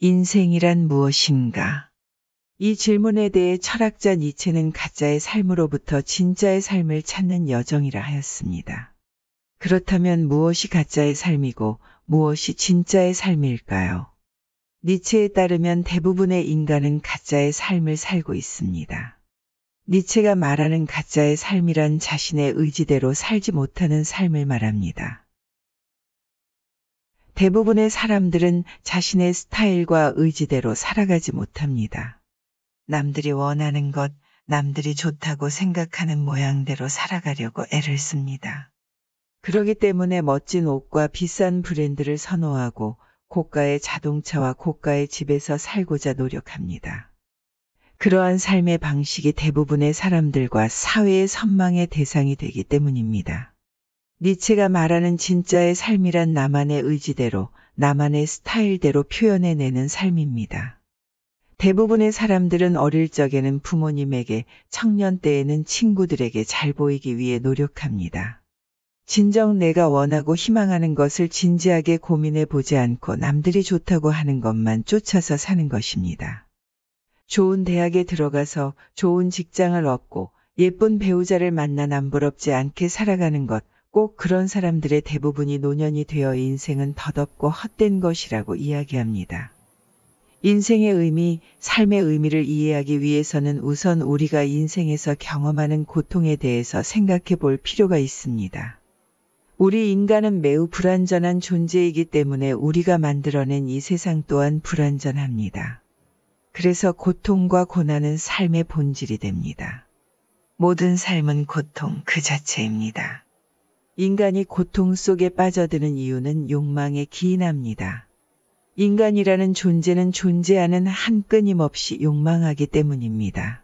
인생이란 무엇인가? 이 질문에 대해 철학자 니체는 가짜의 삶으로부터 진짜의 삶을 찾는 여정이라 하였습니다. 그렇다면 무엇이 가짜의 삶이고 무엇이 진짜의 삶일까요? 니체에 따르면 대부분의 인간은 가짜의 삶을 살고 있습니다. 니체가 말하는 가짜의 삶이란 자신의 의지대로 살지 못하는 삶을 말합니다. 대부분의 사람들은 자신의 스타일과 의지대로 살아가지 못합니다. 남들이 원하는 것, 남들이 좋다고 생각하는 모양대로 살아가려고 애를 씁니다. 그러기 때문에 멋진 옷과 비싼 브랜드를 선호하고 고가의 자동차와 고가의 집에서 살고자 노력합니다. 그러한 삶의 방식이 대부분의 사람들과 사회의 선망의 대상이 되기 때문입니다. 니체가 말하는 진짜의 삶이란 나만의 의지대로, 나만의 스타일대로 표현해내는 삶입니다. 대부분의 사람들은 어릴 적에는 부모님에게, 청년 때에는 친구들에게 잘 보이기 위해 노력합니다. 진정 내가 원하고 희망하는 것을 진지하게 고민해 보지 않고 남들이 좋다고 하는 것만 쫓아서 사는 것입니다. 좋은 대학에 들어가서 좋은 직장을 얻고 예쁜 배우자를 만나 남부럽지 않게 살아가는 것, 꼭 그런 사람들의 대부분이 노년이 되어 인생은 덧없고 헛된 것이라고 이야기합니다. 인생의 의미, 삶의 의미를 이해하기 위해서는 우선 우리가 인생에서 경험하는 고통에 대해서 생각해 볼 필요가 있습니다. 우리 인간은 매우 불완전한 존재이기 때문에 우리가 만들어낸 이 세상 또한 불완전합니다. 그래서 고통과 고난은 삶의 본질이 됩니다. 모든 삶은 고통 그 자체입니다. 인간이 고통 속에 빠져드는 이유는 욕망에 기인합니다. 인간이라는 존재는 존재하는 한 끊임없이 욕망하기 때문입니다.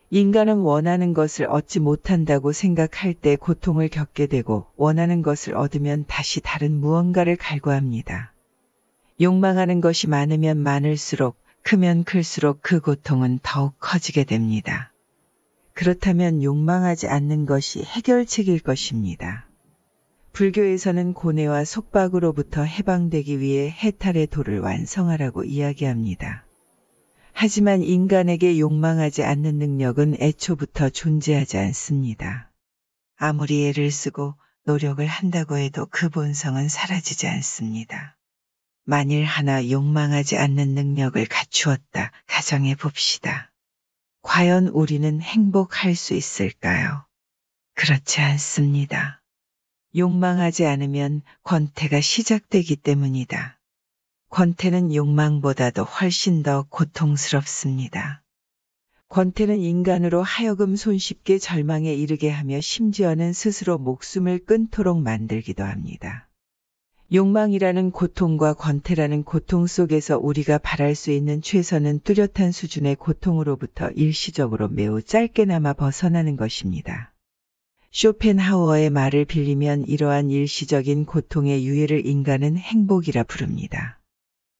인간은 원하는 것을 얻지 못한다고 생각할 때 고통을 겪게 되고 원하는 것을 얻으면 다시 다른 무언가를 갈구합니다. 욕망하는 것이 많으면 많을수록 크면 클수록 그 고통은 더욱 커지게 됩니다. 그렇다면 욕망하지 않는 것이 해결책일 것입니다. 불교에서는 고뇌와 속박으로부터 해방되기 위해 해탈의 도를 완성하라고 이야기합니다. 하지만 인간에게 욕망하지 않는 능력은 애초부터 존재하지 않습니다. 아무리 애를 쓰고 노력을 한다고 해도 그 본성은 사라지지 않습니다. 만일 하나 욕망하지 않는 능력을 갖추었다 가정해 봅시다. 과연 우리는 행복할 수 있을까요? 그렇지 않습니다. 욕망하지 않으면 권태가 시작되기 때문이다. 권태는 욕망보다도 훨씬 더 고통스럽습니다. 권태는 인간으로 하여금 손쉽게 절망에 이르게 하며 심지어는 스스로 목숨을 끊도록 만들기도 합니다. 욕망이라는 고통과 권태라는 고통 속에서 우리가 바랄 수 있는 최선은 뚜렷한 수준의 고통으로부터 일시적으로 매우 짧게나마 벗어나는 것입니다. 쇼펜하우어의 말을 빌리면 이러한 일시적인 고통의 유예를 인간은 행복이라 부릅니다.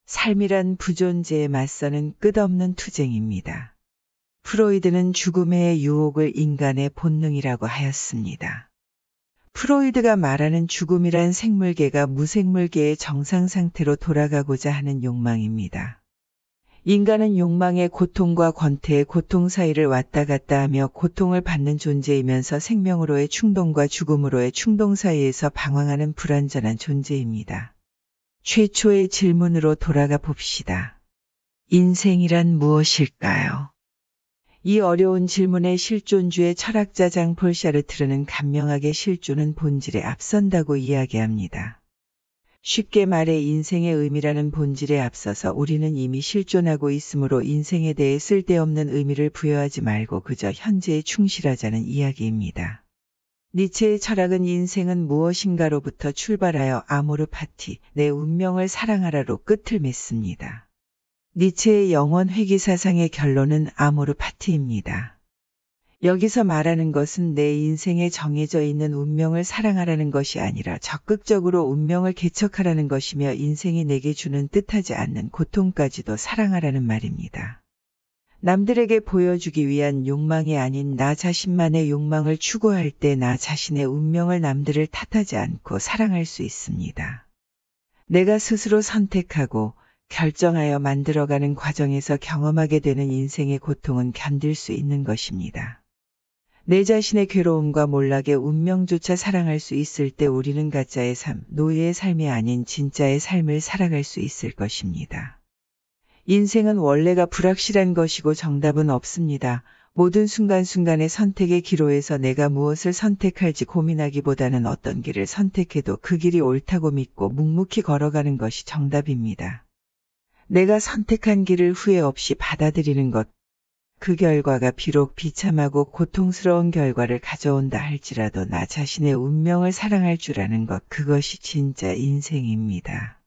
삶이란 부존재에 맞서는 끝없는 투쟁입니다. 프로이드는 죽음의 유혹을 인간의 본능이라고 하였습니다. 프로이드가 말하는 죽음이란 생물계가 무생물계의 정상 상태로 돌아가고자 하는 욕망입니다. 인간은 욕망의 고통과 권태의 고통 사이를 왔다 갔다 하며 고통을 받는 존재이면서 생명으로의 충동과 죽음으로의 충동 사이에서 방황하는 불완전한 존재입니다. 최초의 질문으로 돌아가 봅시다. 인생이란 무엇일까요? 이 어려운 질문에 실존주의 철학자 장 폴 샤르트르는 간명하게 실존은 본질에 앞선다고 이야기합니다. 쉽게 말해 인생의 의미라는 본질에 앞서서 우리는 이미 실존하고 있으므로 인생에 대해 쓸데없는 의미를 부여하지 말고 그저 현재에 충실하자는 이야기입니다. 니체의 철학은 인생은 무엇인가로부터 출발하여 아모르 파티, 내 운명을 사랑하라로 끝을 맺습니다. 니체의 영원 회귀 사상의 결론은 아모르 파티입니다. 여기서 말하는 것은 내 인생에 정해져 있는 운명을 사랑하라는 것이 아니라 적극적으로 운명을 개척하라는 것이며 인생이 내게 주는 뜻하지 않는 고통까지도 사랑하라는 말입니다. 남들에게 보여주기 위한 욕망이 아닌 나 자신만의 욕망을 추구할 때 나 자신의 운명을 남들을 탓하지 않고 사랑할 수 있습니다. 내가 스스로 선택하고 결정하여 만들어가는 과정에서 경험하게 되는 인생의 고통은 견딜 수 있는 것입니다. 내 자신의 괴로움과 몰락의 운명조차 사랑할 수 있을 때 우리는 가짜의 삶, 노예의 삶이 아닌 진짜의 삶을 살아갈 수 있을 것입니다. 인생은 원래가 불확실한 것이고 정답은 없습니다. 모든 순간순간의 선택의 기로에서 내가 무엇을 선택할지 고민하기보다는 어떤 길을 선택해도 그 길이 옳다고 믿고 묵묵히 걸어가는 것이 정답입니다. 내가 선택한 길을 후회 없이 받아들이는 것, 그 결과가 비록 비참하고 고통스러운 결과를 가져온다 할지라도 나 자신의 운명을 사랑할 줄 아는 것, 그것이 진짜 인생입니다.